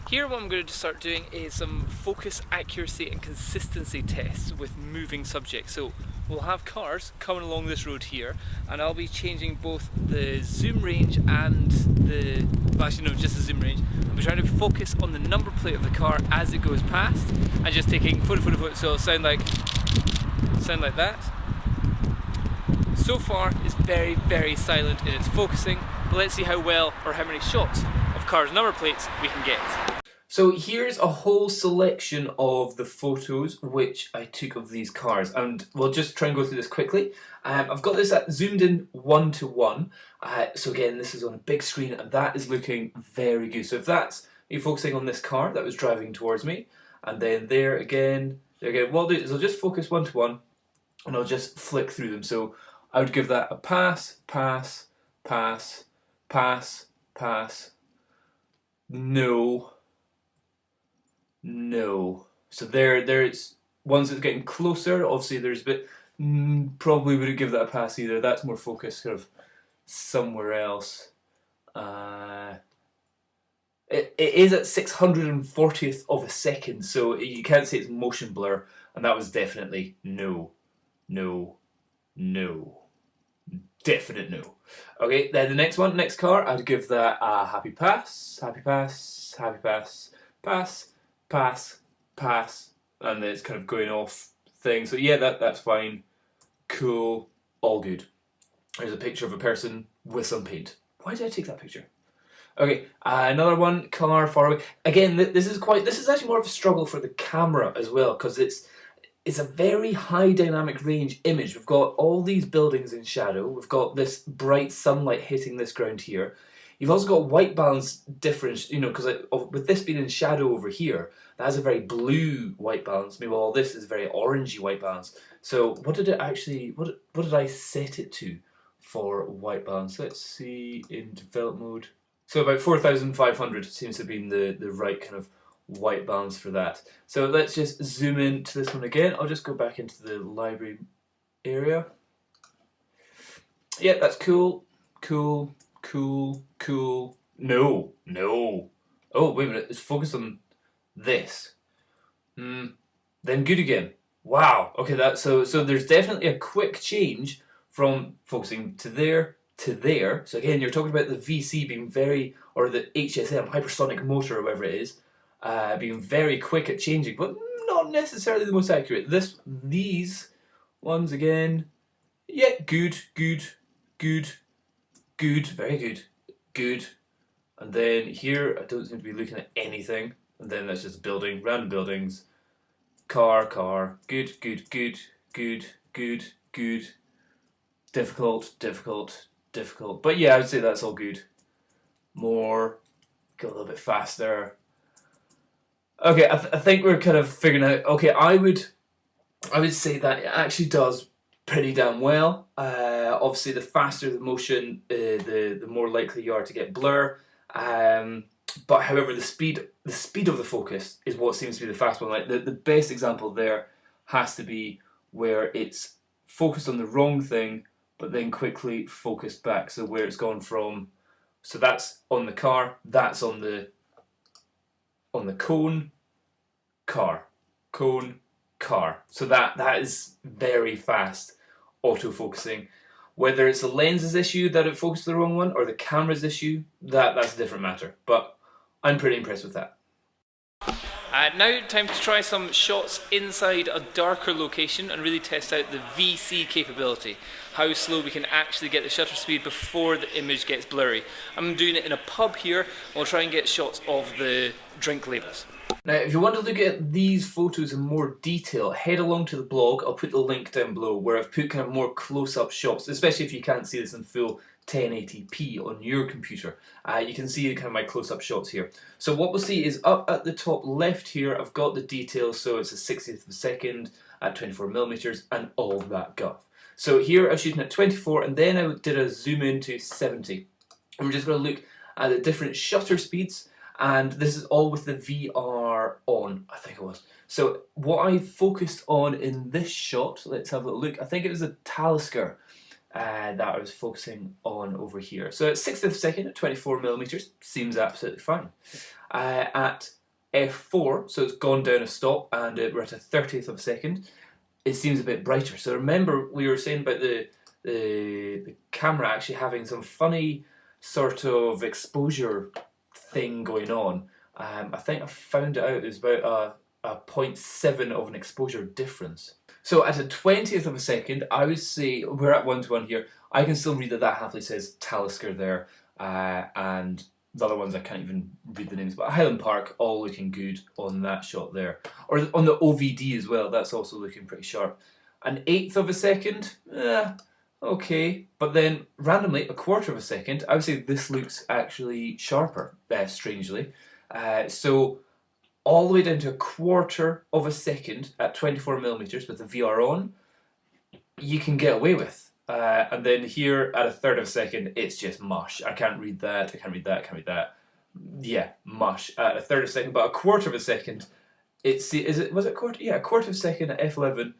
Here what I'm going to start doing is some focus accuracy and consistency tests with moving subjects. So we'll have cars coming along this road here, and I'll be changing both the zoom range and just the zoom range. I'll be trying to focus on the number plate of the car as it goes past, and just taking photo, so it'll sound like that. So far it's very, very silent in its focusing, but let's see how well or how many shots of cars' number plates we can get. So here's a whole selection of the photos which I took of these cars, and we'll just try and go through this quickly. I've got this at zoomed in 1:1, so again this is on a big screen and that is looking very good. So if that's me focusing on this car that was driving towards me, and then there again, what I'll do is I'll just focus 1:1 and I'll just flick through them. So I would give that a pass, pass, pass, pass, pass, no, no. So there it's ones that's getting closer. Obviously there's a bit, probably wouldn't give that a pass either. That's more focused sort of somewhere else. It is at 640th of a second, so you can't say it's motion blur, and that was definitely no, no, no. Definite no. Okay, then the next one, next car, I'd give that a happy pass, happy pass, happy pass, pass, pass, pass, and then it's kind of going off thing. So yeah, that's fine, cool, all good. There's a picture of a person with some paint. Why did I take that picture? Okay, another one, car far away. Again, this is actually more of a struggle for the camera as well, because it's a very high dynamic range image. We've got all these buildings in shadow. We've got this bright sunlight hitting this ground here. You've also got white balance difference, you know, because with this being in shadow over here, that has a very blue white balance. Meanwhile, this is very orangey white balance. So what did it actually, what did I set it to for white balance? Let's see in develop mode. So about 4,500 seems to have been the right kind of white balance for that. So let's just zoom in to this one again. I'll just go back into the library area. Yeah, that's cool, cool, cool, cool. No, no. Oh, wait a minute, it's focused on this. Then good again. Wow, okay, so there's definitely a quick change from focusing to there to there. So again, you're talking about the VC being very, or the HSM, hypersonic motor or whatever it is, being very quick at changing, but not necessarily the most accurate. These ones again, yeah, good, good, good, good, very good, good. And then here, I don't seem to be looking at anything. And then that's just building, random buildings, car, good, good, good, good, good, good, difficult, difficult, difficult. But yeah, I would say that's all good. More, go a little bit faster. Okay, I think we're kind of figuring out. Okay, I would say that it actually does pretty damn well. Obviously, the faster the motion, the more likely you are to get blur. But however, the speed of the focus is what seems to be the fast one. Like the best example there has to be where it's focused on the wrong thing, but then quickly focused back. So where it's gone from, so that's on the car, that's on the cone, car, cone, car. So that is very fast autofocusing. Whether it's the lens's issue that it focused the wrong one or the camera's issue, that's a different matter. But I'm pretty impressed with that. Now time to try some shots inside a darker location and really test out the VC capability. How slow we can actually get the shutter speed before the image gets blurry. I'm doing it in a pub here. We'll try and get shots of the drink labels. Now, if you want to look at these photos in more detail, head along to the blog. I'll put the link down below where I've put kind of more close-up shots, especially if you can't see this in full 1080p on your computer. You can see kind of my close-up shots here. So what we'll see is up at the top left here, I've got the details, so it's a 60th of a second at 24mm and all that guff. So here I'm shooting at 24 and then I did a zoom in to 70. And we're just going to look at the different shutter speeds, and this is all with the VR on, I think it was. So what I focused on in this shot, let's have a look, I think it was a Talisker that I was focusing on over here. So at 60th of a second at 24mm, seems absolutely fine. At f4, so it's gone down a stop, and we're at a 30th of a second. It seems a bit brighter. So remember, we were saying about the camera actually having some funny sort of exposure thing going on. I think I found it out. There's about a 0.7 of an exposure difference. So at a 20th of a second, I would say we're at 1:1 here. I can still read that happily says Talisker there, and the other ones I can't even read the names. But Highland Park, all looking good on that shot there, or on the OVD as well. That's also looking pretty sharp. An 1/8 of a second, okay. But then randomly, a 1/4 of a second, I would say this looks actually sharper, strangely. So all the way down to a 1/4 of a second at 24mm with the VR on, you can get away with. And then here at a 1/3 of a second, it's just mush. I can't read that, I can't read that, I can't read that. Yeah, mush at a 1/3 of a second, but a 1/4 of a second, was it a quarter? Yeah, a 1/4 of a second at f11.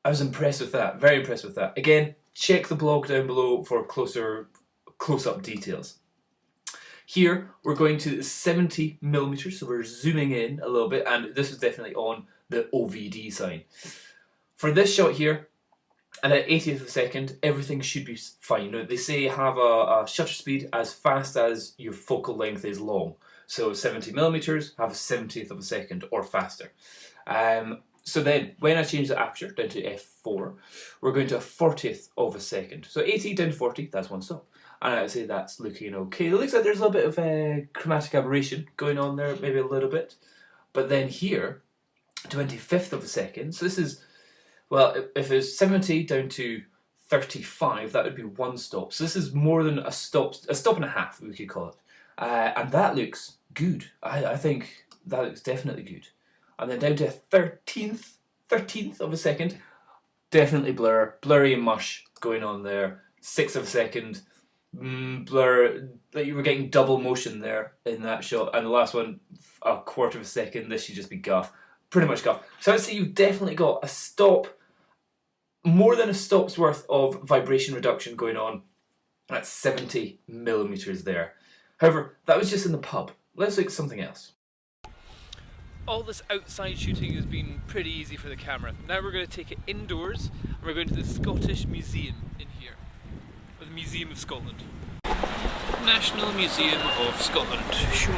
I was impressed with that, very impressed with that. Again, check the blog down below for close-up details. Here, we're going to 70mm, so we're zooming in a little bit, and this is definitely on the OVD sign. For this shot here, and at 80th of a second, everything should be fine. You know, they say have a shutter speed as fast as your focal length is long. So 70mm, have a 70th of a second or faster. So then, when I change the aperture down to f4, we're going to a 40th of a second. So 80 down to 40, that's one stop. And I'd say that's looking okay. It looks like there's a little bit of chromatic aberration going on there, maybe a little bit. But then here, 25th of a second, so this is, well, if it's 70 down to 35, that would be one stop. So this is more than a stop and a half, we could call it. And that looks good. I think that looks definitely good. And then down to a 13th of a second, definitely blurry and mush going on there. 1/6 of a second, blur, like you were getting double motion there in that shot. And the last one, a 1/4 of a second, this should just be guff. Pretty much guff. So I'd say you've definitely got a stop, more than a stop's worth of vibration reduction going on at 70mm there. However, that was just in the pub. Let's look at something else. All this outside shooting has been pretty easy for the camera. Now we're going to take it indoors, and we're going to the Scottish Museum in here, or the Museum of Scotland. National Museum of Scotland, sure.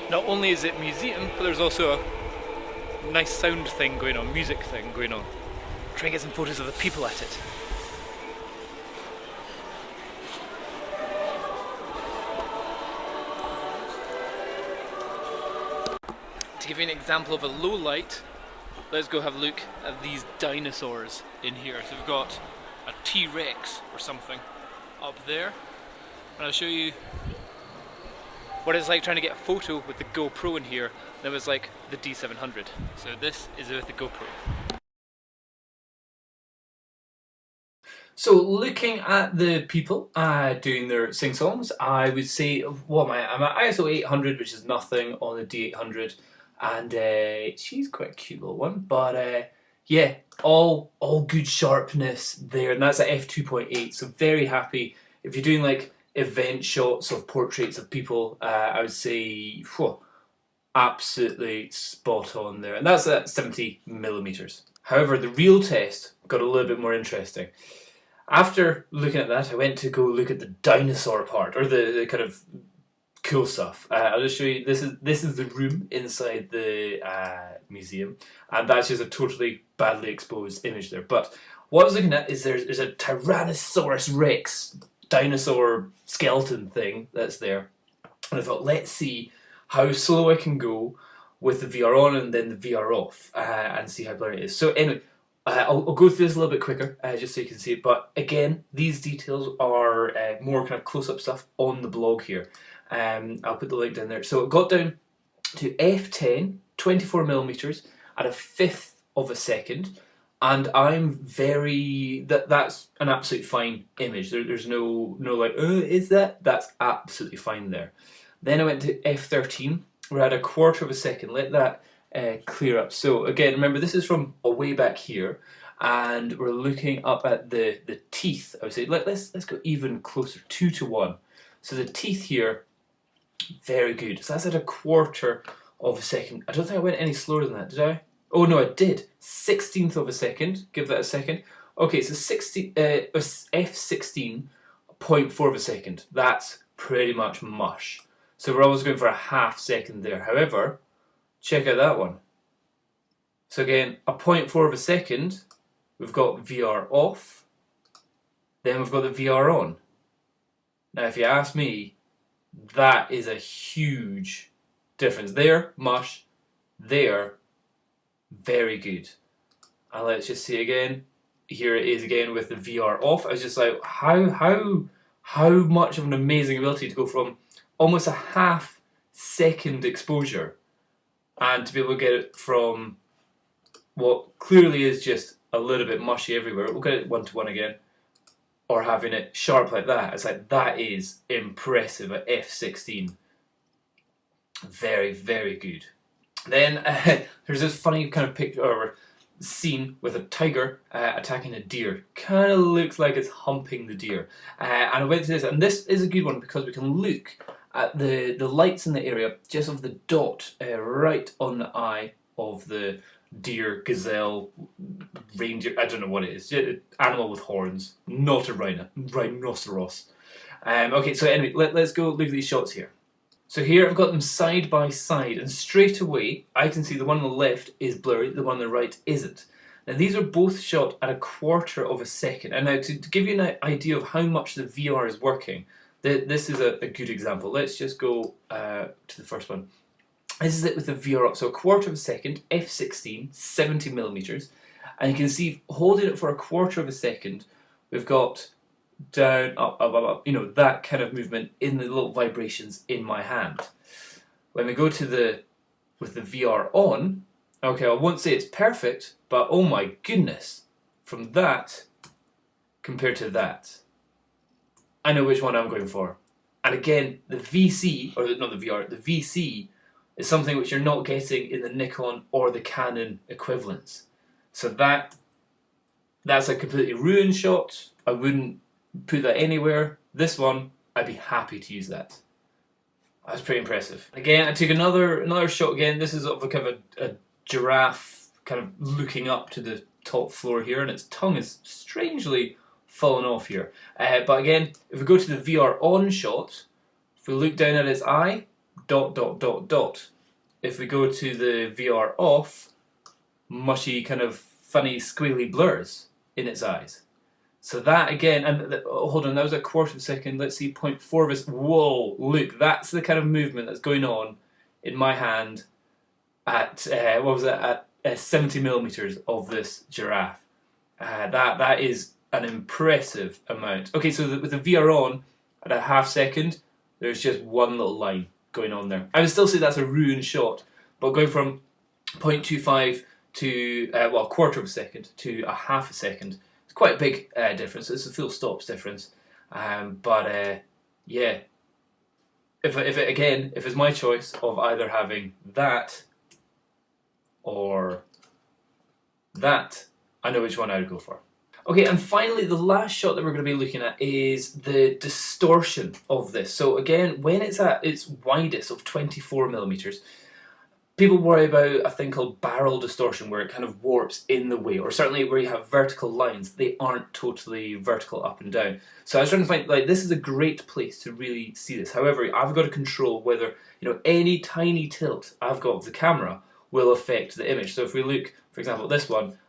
Not only is it a museum, but there's also a nice sound thing going on, music thing going on. Try and get some photos of the people at it. To give you an example of a low light, let's go have a look at these dinosaurs in here. So we've got a T-Rex or something up there, and I'll show you what it's like trying to get a photo with the GoPro in here that was like the D700. So this is with the GoPro. So looking at the people doing their sing-songs, I would say, what am I? I'm at ISO 800, which is nothing on the D800, and she's quite a cute little one, but yeah, all good sharpness there, and that's at f2.8, so very happy. If you're doing like event shots of portraits of people, I would say, whew, absolutely spot on there, and that's at 70mm. However, the real test got a little bit more interesting. After looking at that, I went to go look at the dinosaur part, or the kind of cool stuff. I'll just show you, this is the room inside the museum, and that's just a totally badly exposed image there. But what I was looking at is there's a Tyrannosaurus Rex dinosaur skeleton thing that's there, and I thought, let's see how slow I can go with the VR on and then the VR off, and see how blurry it is. So anyway, I'll go through this a little bit quicker, just so you can see it, but again, these details are more kind of close-up stuff on the blog here. I'll put the link down there. So it got down to f10, 24mm, at a 1/5 of a second, and I'm very that's an absolute fine image. There's no like, is that's absolutely fine there. Then I went to f13, where I had a quarter of a second. Let that clear up. So again, remember this is from way back here, and we're looking up at the teeth. I would say let's go even closer, 2 to 1. So the teeth here, very good. So that's at a quarter of a second. I don't think I went any slower than that, did I? Oh no, I did. 16th of a second. Give that a second. Okay, so f16, 0.4 of a second. That's pretty much mush. So we're always going for a half second there. However, check out that one. So again, a 0.4 of a second. We've got VR off. Then we've got the VR on. Now, if you ask me, that is a huge difference. There, mush. There, very good. And let's just see again. Here it is again with the VR off. I was just like, how much of an amazing ability to go from almost a half second exposure and to be able to get it from what clearly is just a little bit mushy everywhere. We'll get it 1 to 1 again. Or having it sharp like that. It's like, that is impressive at f16. Very, very good. Then there's this funny kind of picture or scene with a tiger attacking a deer. Kind of looks like it's humping the deer. And I went to this, and this is a good one because we can look at the lights in the area just of the dot right on the eye of the deer, gazelle, reindeer, I don't know what it is. Animal with horns, not a rhinoceros. Okay, so anyway, let's go look at these shots here. So here I've got them side by side, and straight away I can see the one on the left is blurry, the one on the right isn't. Now these are both shot at a quarter of a second. And now to give you an idea of how much the VR is working, this is a good example. Let's just go to the first one. This is it with the VR up. So a quarter of a second, f16, 70mm. And you can see, holding it for a quarter of a second, we've got down, up, up, up, up, you know, that kind of movement in the little vibrations in my hand. When we go to with the VR on, okay, I won't say it's perfect, but oh my goodness, from that compared to that, I know which one I'm going for. And again, the VC, or not the VR, the VC is something which you're not getting in the Nikon or the Canon equivalents. So that's a completely ruined shot. I wouldn't put that anywhere. This one, I'd be happy to use that. That's pretty impressive. Again, I took another shot again. This is of a kind of a giraffe kind of looking up to the top floor here, and its tongue is strangely fallen off here. But again, if we go to the VR on shot, if we look down at its eye, dot, dot, dot, dot. If we go to the VR off, mushy, kind of funny, squealy blurs in its eyes. So that again, and hold on, that was a quarter of a second. Let's see, 0.4 of this. Whoa, look, that's the kind of movement that's going on in my hand at, what was it, at 70mm of this giraffe. That is an impressive amount. Okay, so with the VR on, at a half second, there's just one little line going on there. I would still say that's a ruined shot, but going from 0.25 to, well, a quarter of a second to a half a second, it's quite a big difference. It's a full stops difference. But yeah, if it's my choice of either having that or that, I know which one I would go for. Okay, and finally, the last shot that we're going to be looking at is the distortion of this. So again, when it's at its widest of 24mm, people worry about a thing called barrel distortion, where it kind of warps in the way, or certainly where you have vertical lines, they aren't totally vertical up and down. So I was trying to find, like, this is a great place to really see this. However, I've got to control whether, you know, any tiny tilt I've got of the camera will affect the image. So if we look, for example, at this one,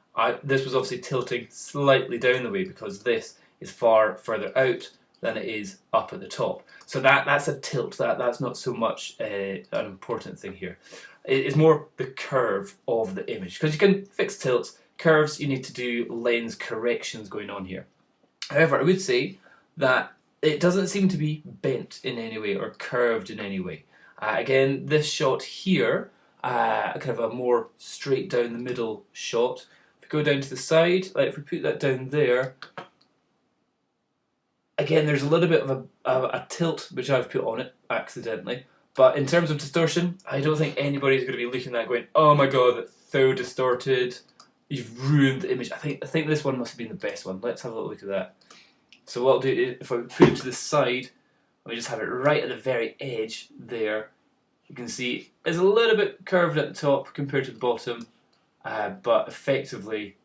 this was obviously tilting slightly down the way because this is far further out than it is up at the top. So that's a tilt. That's not so much an important thing here. It's more the curve of the image, because you can fix tilts. Curves, you need to do lens corrections going on here. However, I would say that it doesn't seem to be bent in any way or curved in any way. Again, this shot here, kind of a more straight down the middle shot. If If we go down to the side, like if we put that down there, again, there's a little bit of a tilt which I've put on it accidentally. But in terms of distortion, I don't think anybody's going to be looking at that going, oh my god, that's so distorted. You've ruined the image. I think this one must have been the best one. Let's have a little look at that. So what I'll do is, if I put it to the side, let me just have it right at the very edge there. You can see it's a little bit curved at the top compared to the bottom, but effectively,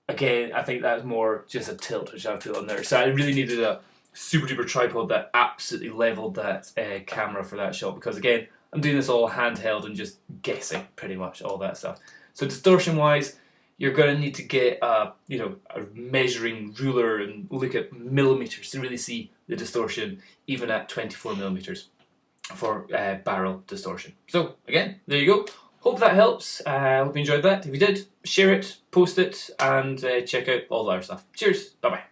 again, I think that's more just a tilt which I've put on there. So I really needed a super duper tripod that absolutely leveled that camera for that shot, because again, I'm doing this all handheld and just guessing pretty much all that stuff. So distortion wise, you're going to need to get a measuring ruler and look at millimeters to really see the distortion, even at 24 millimeters for barrel distortion. So again, there you go. Hope that helps. Hope you enjoyed that. If you did, share it, post it, and check out all the other stuff. Cheers. Bye bye.